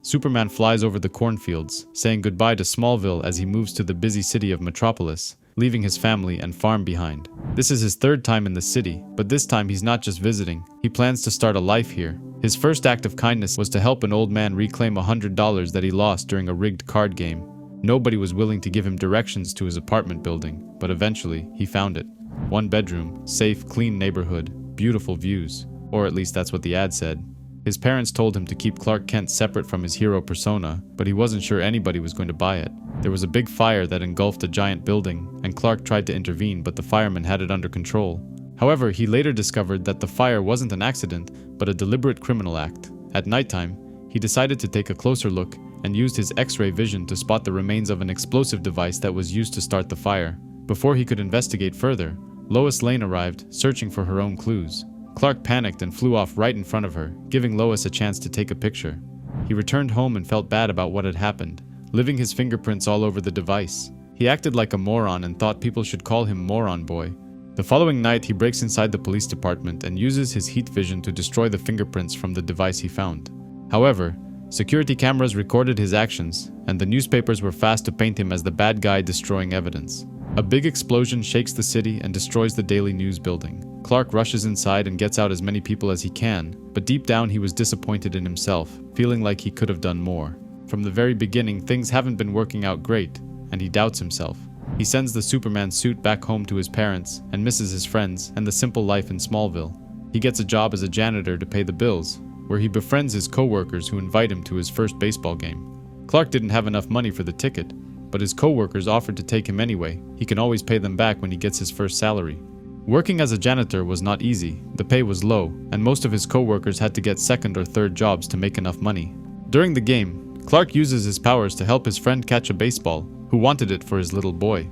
Superman flies over the cornfields, saying goodbye to Smallville as he moves to the busy city of Metropolis, leaving his family and farm behind. This is his third time in the city, but this time he's not just visiting. He plans to start a life here. His first act of kindness was to help an old man reclaim $100 that he lost during a rigged card game. Nobody was willing to give him directions to his apartment building, but eventually he found it. One bedroom, safe, clean neighborhood, beautiful views. Or at least that's what the ad said. His parents told him to keep Clark Kent separate from his hero persona, but he wasn't sure anybody was going to buy it. There was a big fire that engulfed a giant building, and Clark tried to intervene, but the firemen had it under control. However, he later discovered that the fire wasn't an accident, but a deliberate criminal act. At nighttime, he decided to take a closer look and used his X-ray vision to spot the remains of an explosive device that was used to start the fire. Before he could investigate further, Lois Lane arrived, searching for her own clues. Clark panicked and flew off right in front of her, giving Lois a chance to take a picture. He returned home and felt bad about what had happened, leaving his fingerprints all over the device. He acted like a moron and thought people should call him Moron Boy. The following night, he breaks inside the police department and uses his heat vision to destroy the fingerprints from the device he found. However, security cameras recorded his actions, and the newspapers were fast to paint him as the bad guy destroying evidence. A big explosion shakes the city and destroys the Daily News building. Clark rushes inside and gets out as many people as he can, but deep down he was disappointed in himself, feeling like he could have done more. From the very beginning, things haven't been working out great, and he doubts himself. He sends the Superman suit back home to his parents and misses his friends and the simple life in Smallville. He gets a job as a janitor to pay the bills, where he befriends his co-workers who invite him to his first baseball game. Clark didn't have enough money for the ticket, but his co-workers offered to take him anyway. He can always pay them back when he gets his first salary. Working as a janitor was not easy, the pay was low, and most of his co-workers had to get second or third jobs to make enough money. During the game, Clark uses his powers to help his friend catch a baseball, who wanted it for his little boy.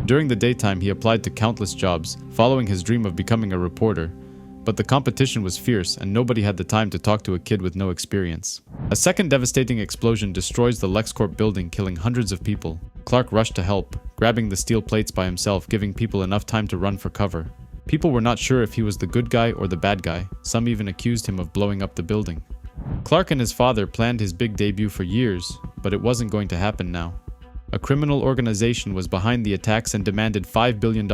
During the daytime, he applied to countless jobs, following his dream of becoming a reporter, but the competition was fierce and nobody had the time to talk to a kid with no experience. A second devastating explosion destroys the LexCorp building, killing hundreds of people. Clark rushed to help, grabbing the steel plates by himself, giving people enough time to run for cover. People were not sure if he was the good guy or the bad guy. Some even accused him of blowing up the building. Clark and his father planned his big debut for years, but it wasn't going to happen now. A criminal organization was behind the attacks and demanded $5 billion,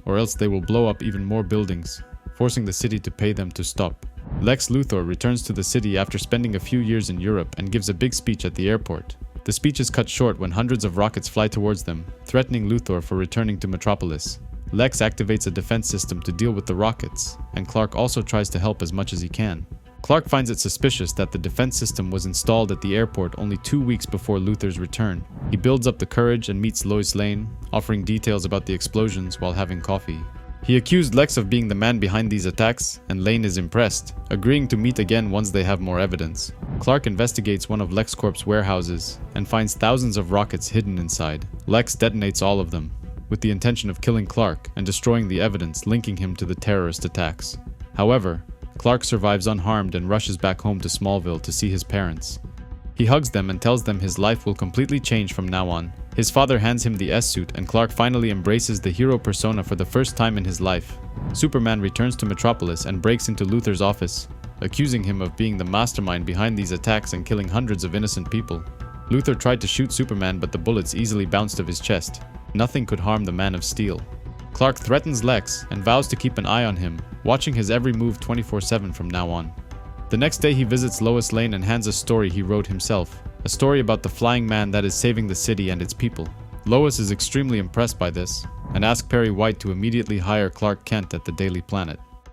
or else they will blow up even more buildings, forcing the city to pay them to stop. Lex Luthor returns to the city after spending a few years in Europe and gives a big speech at the airport. The speech is cut short when hundreds of rockets fly towards them, threatening Luthor for returning to Metropolis. Lex activates a defense system to deal with the rockets, and Clark also tries to help as much as he can. Clark finds it suspicious that the defense system was installed at the airport only 2 weeks before Luthor's return. He builds up the courage and meets Lois Lane, offering details about the explosions while having coffee. He accused Lex of being the man behind these attacks, and Lane is impressed, agreeing to meet again once they have more evidence. Clark investigates one of LexCorp's warehouses and finds thousands of rockets hidden inside. Lex detonates all of them, with the intention of killing Clark and destroying the evidence linking him to the terrorist attacks. However, Clark survives unharmed and rushes back home to Smallville to see his parents. He hugs them and tells them his life will completely change from now on. His father hands him the S-suit, and Clark finally embraces the hero persona for the first time in his life. Superman returns to Metropolis and breaks into Luthor's office, accusing him of being the mastermind behind these attacks and killing hundreds of innocent people. Luthor tried to shoot Superman, but the bullets easily bounced off his chest. Nothing could harm the Man of Steel. Clark threatens Lex and vows to keep an eye on him, watching his every move 24/7 from now on. The next day he visits Lois Lane and hands a story he wrote himself, a story about the flying man that is saving the city and its people. Lois is extremely impressed by this, and asks Perry White to immediately hire Clark Kent at the Daily Planet.